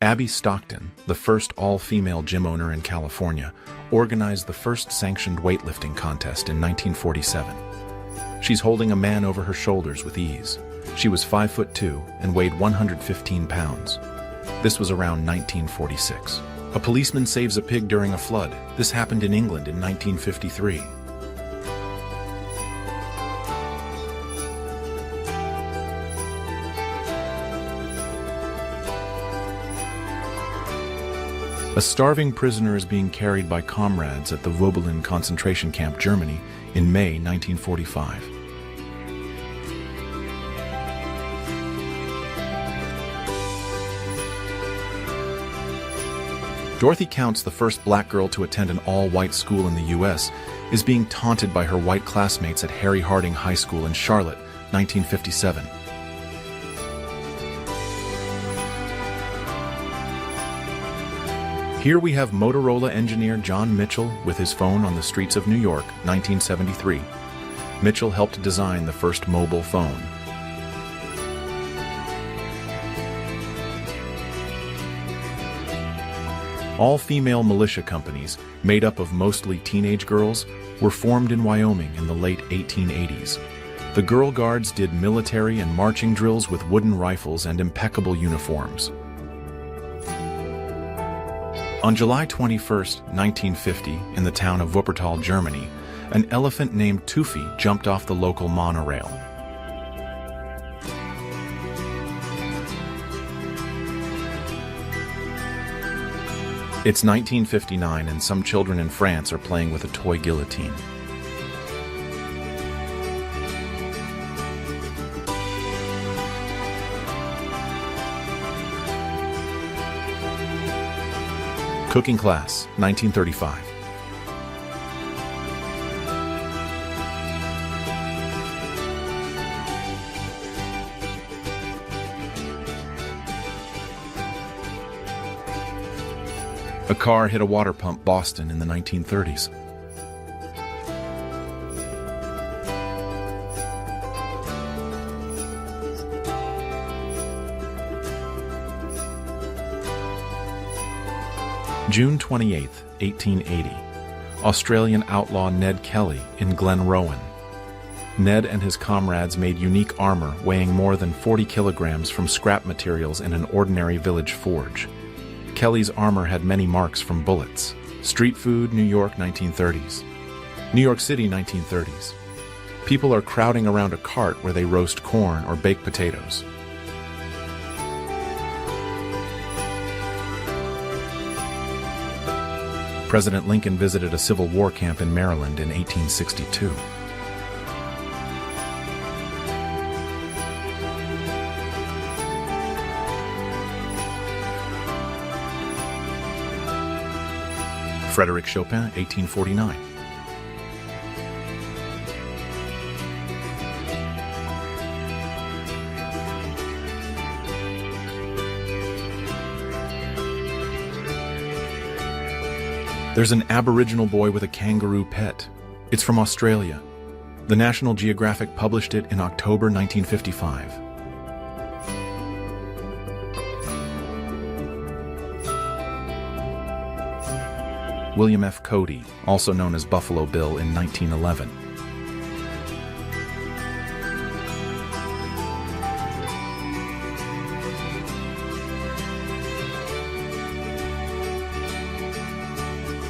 Abby Stockton, the first all-female gym owner in California, organized the first sanctioned weightlifting contest in 1947. She's holding a man over her shoulders with ease. She was 5'2" and weighed 115 pounds. This was around 1946. A policeman saves a pig during a flood. This happened in England in 1953. A starving prisoner is being carried by comrades at the Vöbelin concentration camp, Germany, in May 1945. Dorothy Counts, the first black girl to attend an all-white school in the U.S., is being taunted by her white classmates at Harry Harding High School in Charlotte, 1957. Here we have Motorola engineer John Mitchell with his phone on the streets of New York, 1973. Mitchell helped design the first mobile phone. All-female militia companies, made up of mostly teenage girls, were formed in Wyoming in the late 1880s. The Girl Guards did military and marching drills with wooden rifles and impeccable uniforms. On July 21, 1950, in the town of Wuppertal, Germany, an elephant named Tufi jumped off the local monorail. It's 1959 and some children in France are playing with a toy guillotine. Cooking class, 1935. A car hit a water pump, Boston, in the 1930s. June 28, 1880. Australian outlaw Ned Kelly in Glenrowan. Ned and his comrades made unique armor weighing more than 40 kilograms from scrap materials in an ordinary village forge. Kelly's armor had many marks from bullets. Street food, New York, 1930s. New York City, 1930s. People are crowding around a cart where they roast corn or bake potatoes. President Lincoln visited a Civil War camp in Maryland in 1862. Frédéric Chopin, 1849. There's an Aboriginal boy with a kangaroo pet. It's from Australia. The National Geographic published it in October 1955. William F. Cody, also known as Buffalo Bill, in 1911.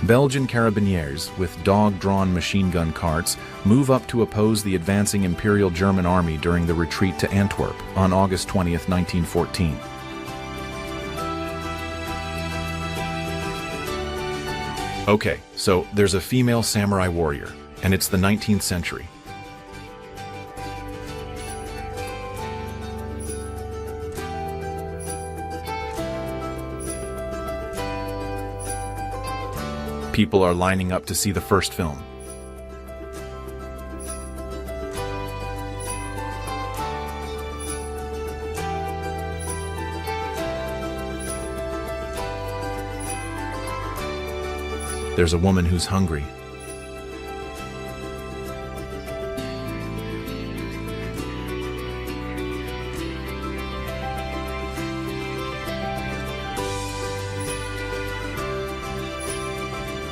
Belgian carabiniers, with dog-drawn machine gun carts, move up to oppose the advancing Imperial German Army during the retreat to Antwerp on August 20, 1914. Okay, so there's a female samurai warrior, and it's the 19th century. People are lining up to see the first film. There's a woman who's hungry.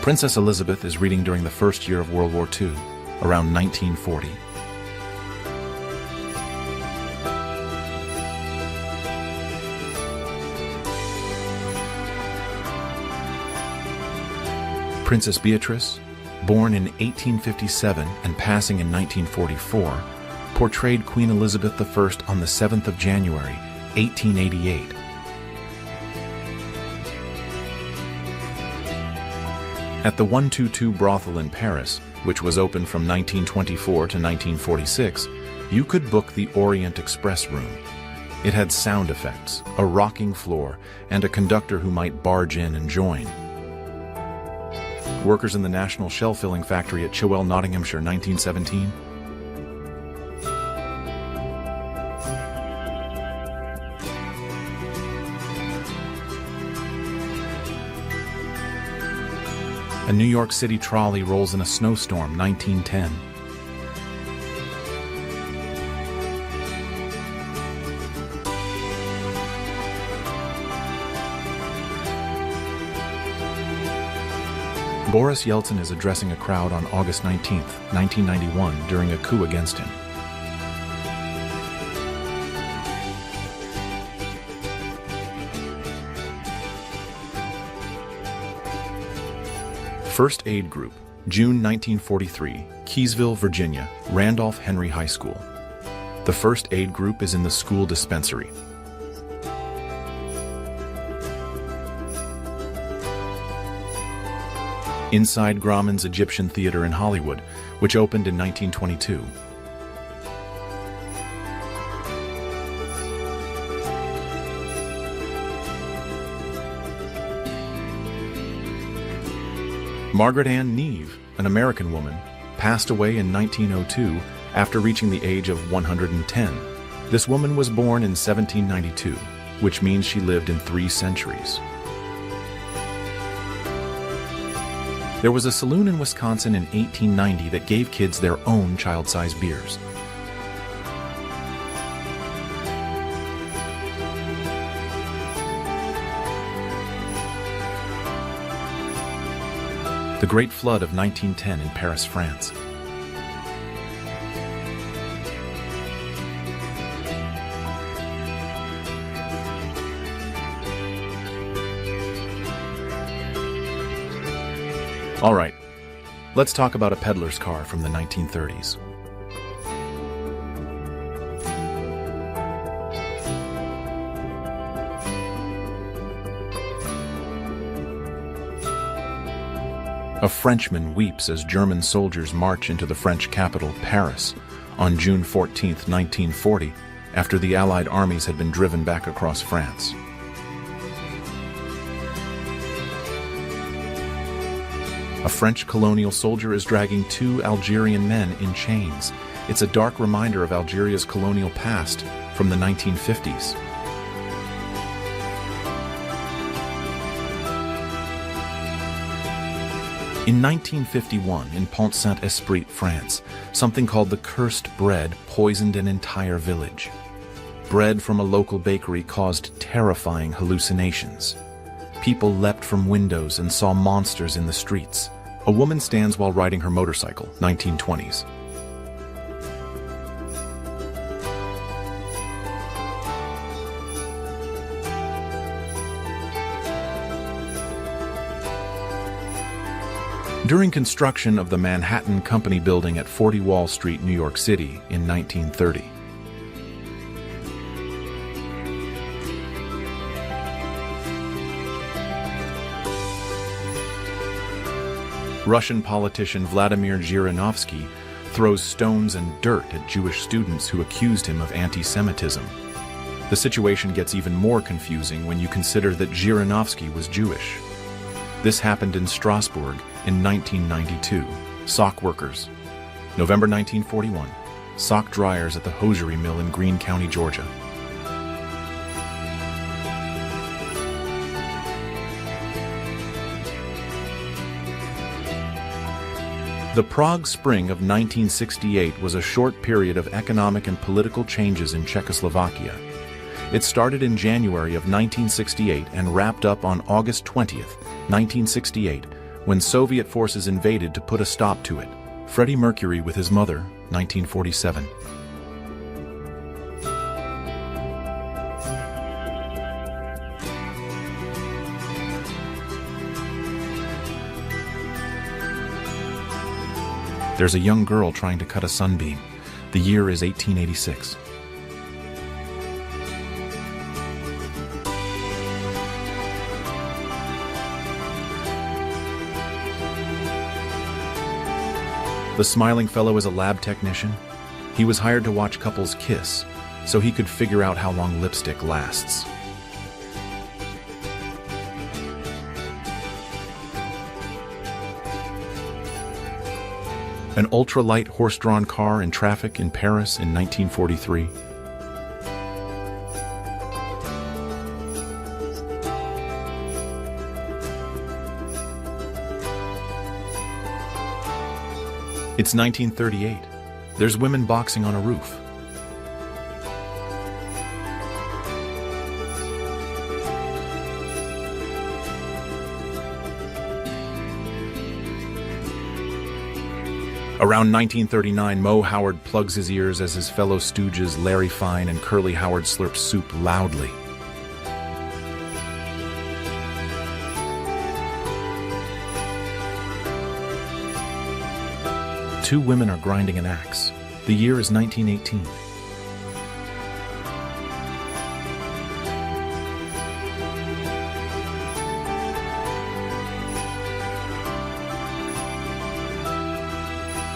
Princess Elizabeth is reading during the first year of World War II, around 1940. Princess Beatrice, born in 1857 and passing in 1944, portrayed Queen Elizabeth I on the 7th of January, 1888. At the 122 brothel in Paris, which was open from 1924 to 1946, you could book the Orient Express room. It had sound effects, a rocking floor, and a conductor who might barge in and join. Workers in the National Shell Filling Factory at Chilwell, Nottinghamshire, 1917. A New York City trolley rolls in a snowstorm, 1910. Boris Yeltsin is addressing a crowd on August 19, 1991, during a coup against him. First Aid Group, June 1943, Keysville, Virginia, Randolph Henry High School. The First Aid Group is in the school dispensary. Inside Grauman's Egyptian Theater in Hollywood, which opened in 1922. Margaret Ann Neve, an American woman, passed away in 1902 after reaching the age of 110. This woman was born in 1792, which means she lived in 3 centuries. There was a saloon in Wisconsin in 1890 that gave kids their own child-sized beers. The Great Flood of 1910 in Paris, France. All right, let's talk about a peddler's car from the 1930s. A Frenchman weeps as German soldiers march into the French capital, Paris, on June 14, 1940, after the Allied armies had been driven back across France. A French colonial soldier is dragging 2 Algerian men in chains. It's a dark reminder of Algeria's colonial past from the 1950s. In 1951, in Pont-Saint-Esprit, France, something called the cursed bread poisoned an entire village. Bread from a local bakery caused terrifying hallucinations. People leapt from windows and saw monsters in the streets. A woman stands while riding her motorcycle, 1920s. During construction of the Manhattan Company building at 40 Wall Street, New York City in 1930. Russian politician Vladimir Zhirinovsky throws stones and dirt at Jewish students who accused him of anti-Semitism. The situation gets even more confusing when you consider that Zhirinovsky was Jewish. This happened in Strasbourg in 1992. Sock workers. November 1941. Sock dryers at the hosiery mill in Greene County, Georgia. The Prague Spring of 1968 was a short period of economic and political changes in Czechoslovakia. It started in January of 1968 and wrapped up on August 20th, 1968, when Soviet forces invaded to put a stop to it. Freddie Mercury with his mother, 1947. There's a young girl trying to cut a sunbeam. The year is 1886. The smiling fellow is a lab technician. He was hired to watch couples kiss, so he could figure out how long lipstick lasts. An ultra-light horse-drawn car in traffic in Paris in 1943. It's 1938. There's women boxing on a roof. Around 1939, Moe Howard plugs his ears as his fellow stooges Larry Fine and Curly Howard slurp soup loudly. Two women are grinding an axe. The year is 1918.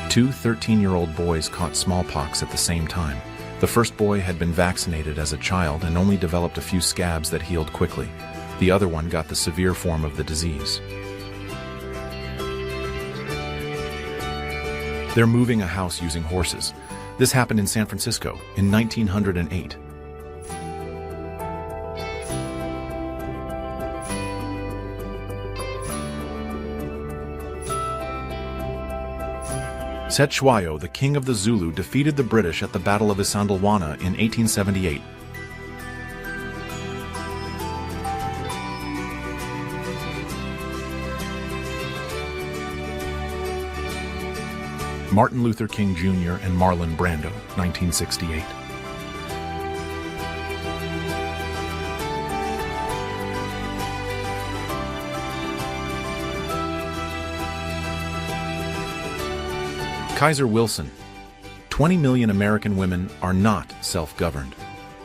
Two 13-year-old boys caught smallpox at the same time. The first boy had been vaccinated as a child and only developed a few scabs that healed quickly. The other one got the severe form of the disease. They're moving a house using horses. This happened in San Francisco in 1908. Cetshwayo, the king of the Zulu, defeated the British at the Battle of Isandlwana in 1878. Martin Luther King Jr. and Marlon Brando, 1968. Kaiser Wilson. 20 million American women are not self-governed.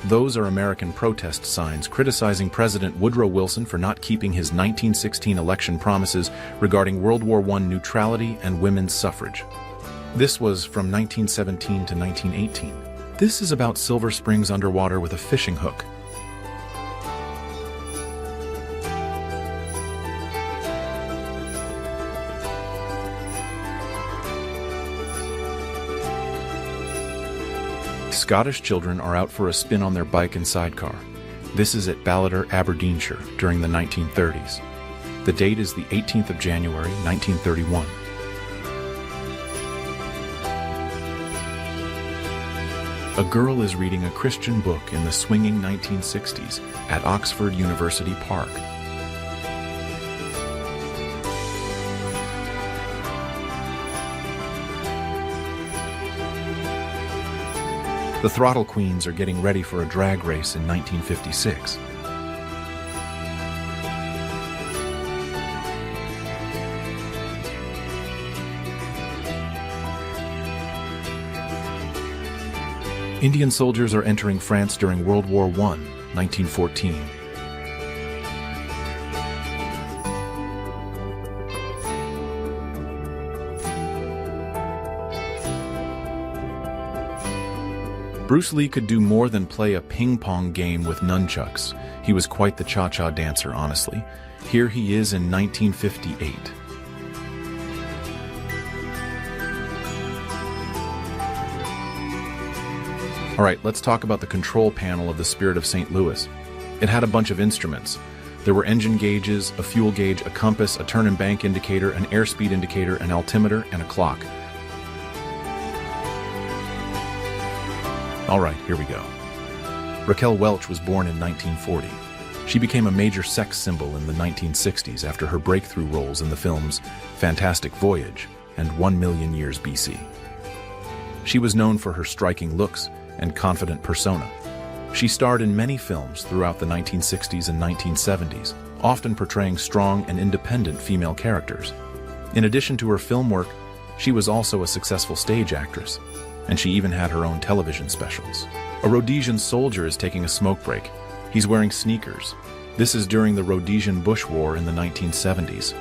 Those are American protest signs criticizing President Woodrow Wilson for not keeping his 1916 election promises regarding World War I neutrality and women's suffrage. This was from 1917 to 1918. This is about Silver Springs underwater with a fishing hook. Scottish children are out for a spin on their bike and sidecar. This is at Ballater, Aberdeenshire, during the 1930s. The date is the 18th of January, 1931. A girl is reading a Christian book in the swinging 1960s at Oxford University Park. The Throttle Queens are getting ready for a drag race in 1956. Indian soldiers are entering France during World War I, 1914. Bruce Lee could do more than play a ping-pong game with nunchucks. He was quite the cha-cha dancer, honestly. Here he is in 1958. All right, let's talk about the control panel of the Spirit of St. Louis. It had a bunch of instruments. There were engine gauges, a fuel gauge, a compass, a turn and bank indicator, an airspeed indicator, an altimeter, and a clock. All right, here we go. Raquel Welch was born in 1940. She became a major sex symbol in the 1960s after her breakthrough roles in the films Fantastic Voyage and 1,000,000 Years BC. She was known for her striking looks and confident persona. She starred in many films throughout the 1960s and 1970s, often portraying strong and independent female characters. In addition to her film work, she was also a successful stage actress, and she even had her own television specials. A Rhodesian soldier is taking a smoke break. He's wearing sneakers. This is during the Rhodesian Bush War in the 1970s.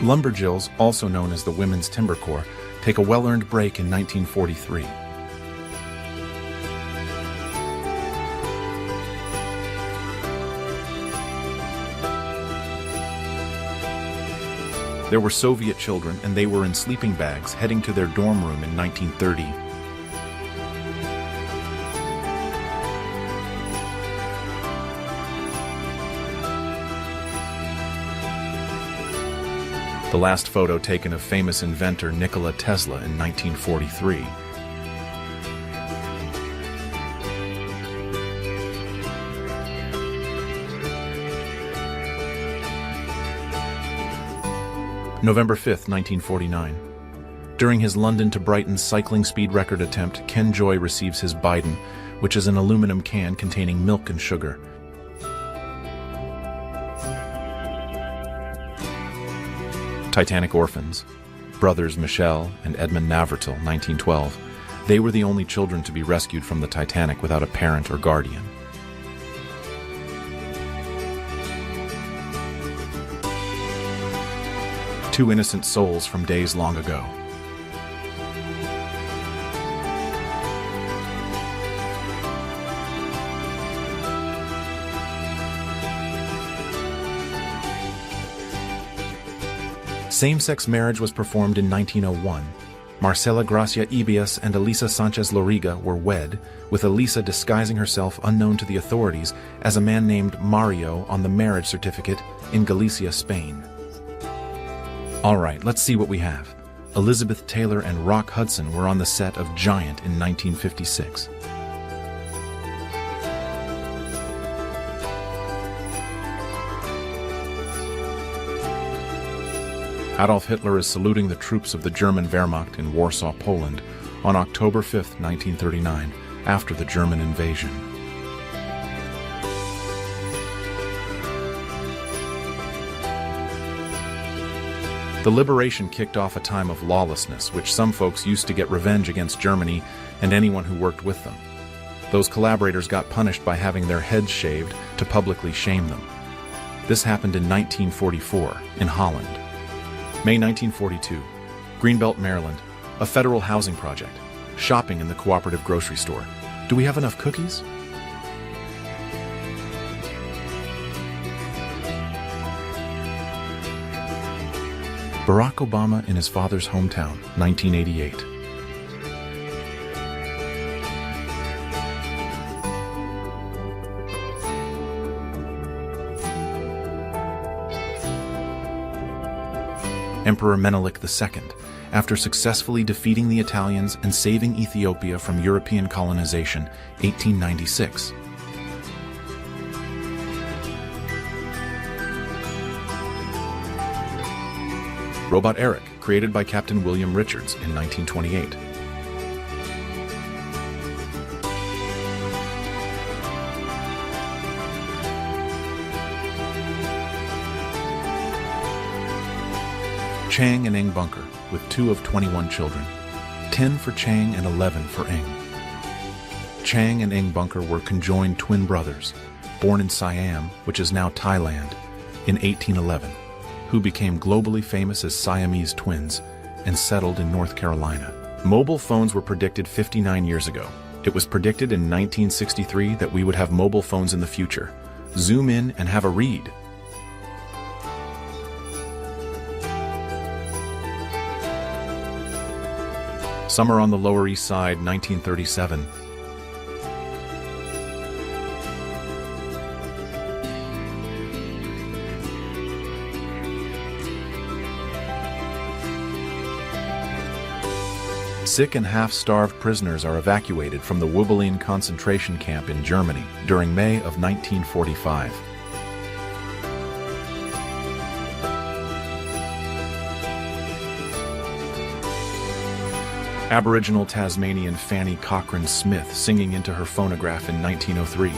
Lumberjills, also known as the Women's Timber Corps, take a well-earned break in 1943. There were Soviet children, and they were in sleeping bags heading to their dorm room in 1930. The last photo taken of famous inventor Nikola Tesla in 1943. November 5, 1949. During his London to Brighton cycling speed record attempt, Ken Joy receives his Biden, which is an aluminum can containing milk and sugar. Titanic orphans, brothers Michelle and Edmund Navratil, 1912. They were the only children to be rescued from the Titanic without a parent or guardian. Two innocent souls from days long ago. Same-sex marriage was performed in 1901. Marcela Gracia Ibias and Elisa Sanchez Loriga were wed, with Elisa disguising herself unknown to the authorities as a man named Mario on the marriage certificate in Galicia, Spain. All right, let's see what we have. Elizabeth Taylor and Rock Hudson were on the set of Giant in 1956. Adolf Hitler is saluting the troops of the German Wehrmacht in Warsaw, Poland, on October 5, 1939, after the German invasion. The liberation kicked off a time of lawlessness, which some folks used to get revenge against Germany and anyone who worked with them. Those collaborators got punished by having their heads shaved to publicly shame them. This happened in 1944, in Holland. May 1942, Greenbelt, Maryland, a federal housing project, shopping in the cooperative grocery store. Do we have enough cookies? Barack Obama in his father's hometown, 1988. Emperor Menelik II, after successfully defeating the Italians and saving Ethiopia from European colonization, 1896. Robot Eric, created by Captain William Richards in 1928. Chang and Eng Bunker, with 2 of 21 children, 10 for Chang and 11 for Eng. Chang and Eng Bunker were conjoined twin brothers, born in Siam, which is now Thailand, in 1811, who became globally famous as Siamese twins and settled in North Carolina. Mobile phones were predicted 59 years ago. It was predicted in 1963 that we would have mobile phones in the future. Zoom in and have a read. Summer on the Lower East Side, 1937. Sick and half-starved prisoners are evacuated from the Wibbelin concentration camp in Germany during May of 1945. Aboriginal Tasmanian Fanny Cochrane Smith singing into her phonograph in 1903.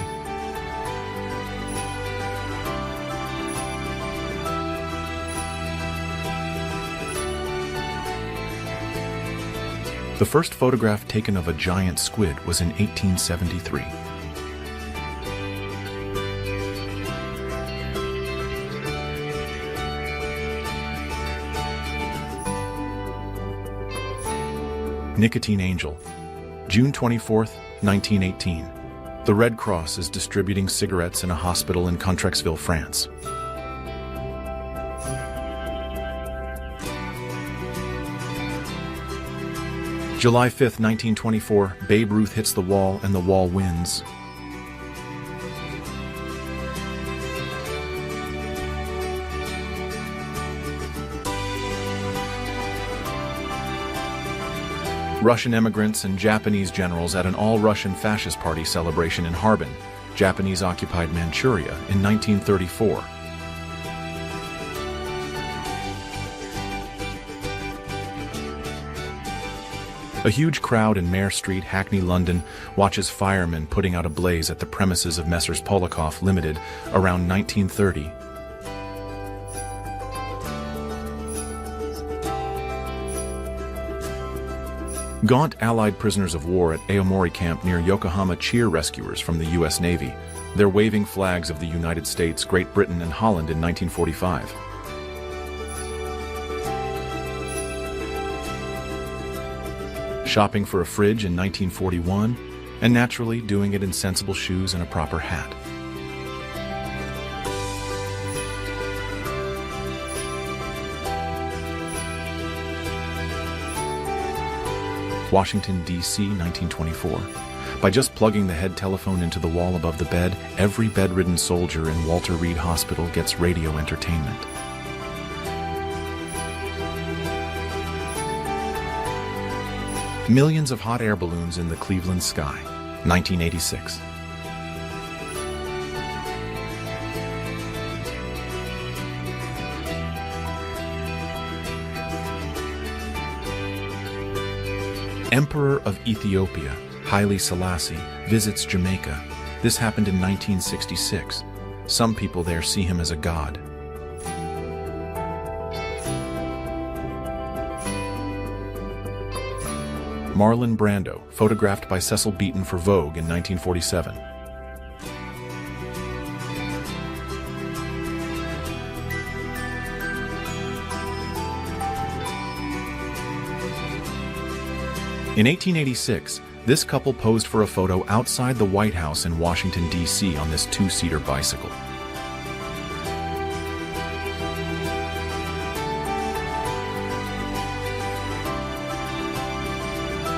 The first photograph taken of a giant squid was in 1873. Nicotine Angel, June 24, 1918. The Red Cross is distributing cigarettes in a hospital in Contrexeville, France. July 5, 1924, Babe Ruth hits the wall and the wall wins. Russian immigrants and Japanese generals at an all-Russian fascist party celebration in Harbin, Japanese-occupied Manchuria, in 1934. A huge crowd in Mare Street, Hackney, London, watches firemen putting out a blaze at the premises of Messrs. Polikoff Limited around 1930. Gaunt Allied prisoners of war at Aomori Camp near Yokohama cheer rescuers from the U.S. Navy. They're waving flags of the United States, Great Britain, and Holland in 1945. Shopping for a fridge in 1941, and naturally doing it in sensible shoes and a proper hat. Washington, D.C., 1924. By just plugging the head telephone into the wall above the bed, every bedridden soldier in Walter Reed Hospital gets radio entertainment. Millions of hot air balloons in the Cleveland sky, 1986. Emperor of Ethiopia, Haile Selassie, visits Jamaica. This happened in 1966. Some people there see him as a god. Marlon Brando, photographed by Cecil Beaton for Vogue in 1947. In 1886, this couple posed for a photo outside the White House in Washington, D.C. on this two-seater bicycle.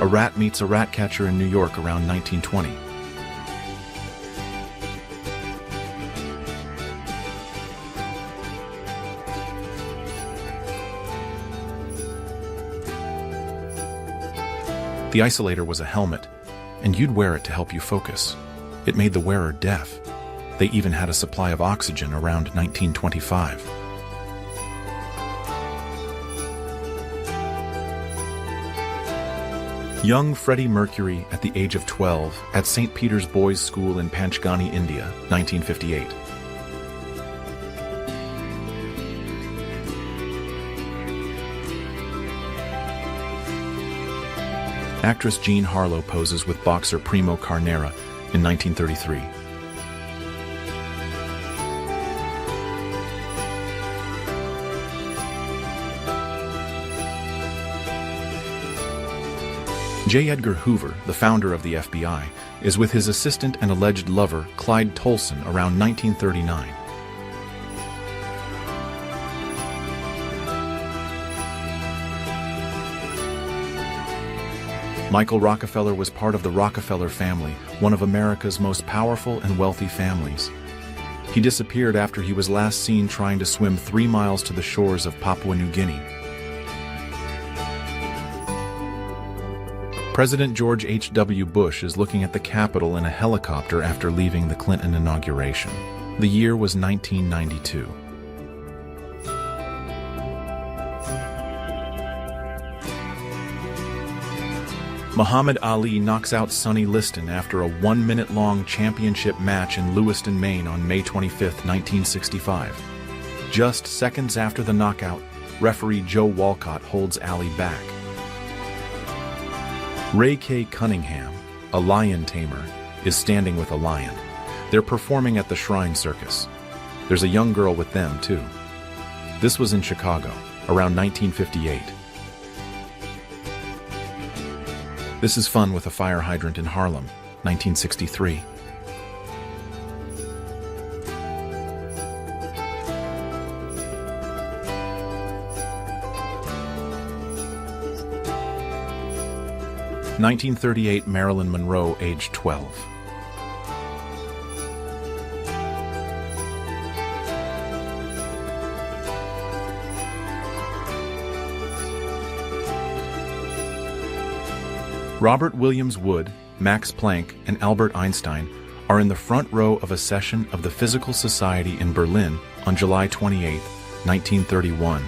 A rat meets a rat catcher in New York around 1920. The isolator was a helmet, and you'd wear it to help you focus. It made the wearer deaf. They even had a supply of oxygen around 1925. Young Freddie Mercury at the age of 12 at St. Peter's Boys' School in Panchgani, India, 1958. Actress Jean Harlow poses with boxer Primo Carnera in 1933. J. Edgar Hoover, the founder of the FBI, is with his assistant and alleged lover, Clyde Tolson, around 1939. Michael Rockefeller was part of the Rockefeller family, one of America's most powerful and wealthy families. He disappeared after he was last seen trying to swim 3 miles to the shores of Papua New Guinea. President George H.W. Bush is looking at the Capitol in a helicopter after leaving the Clinton inauguration. The year was 1992. Muhammad Ali knocks out Sonny Liston after a 1-minute-long championship match in Lewiston, Maine on May 25, 1965. Just seconds after the knockout, referee Joe Walcott holds Ali back. Ray K. Cunningham, a lion tamer, is standing with a lion. They're performing at the Shrine Circus. There's a young girl with them, too. This was in Chicago, around 1958. This is fun with a fire hydrant in Harlem, 1963. (1938) Marilyn Monroe, age 12. Robert Williams Wood, Max Planck, and Albert Einstein are in the front row of a session of the Physical Society in Berlin on July 28, 1931.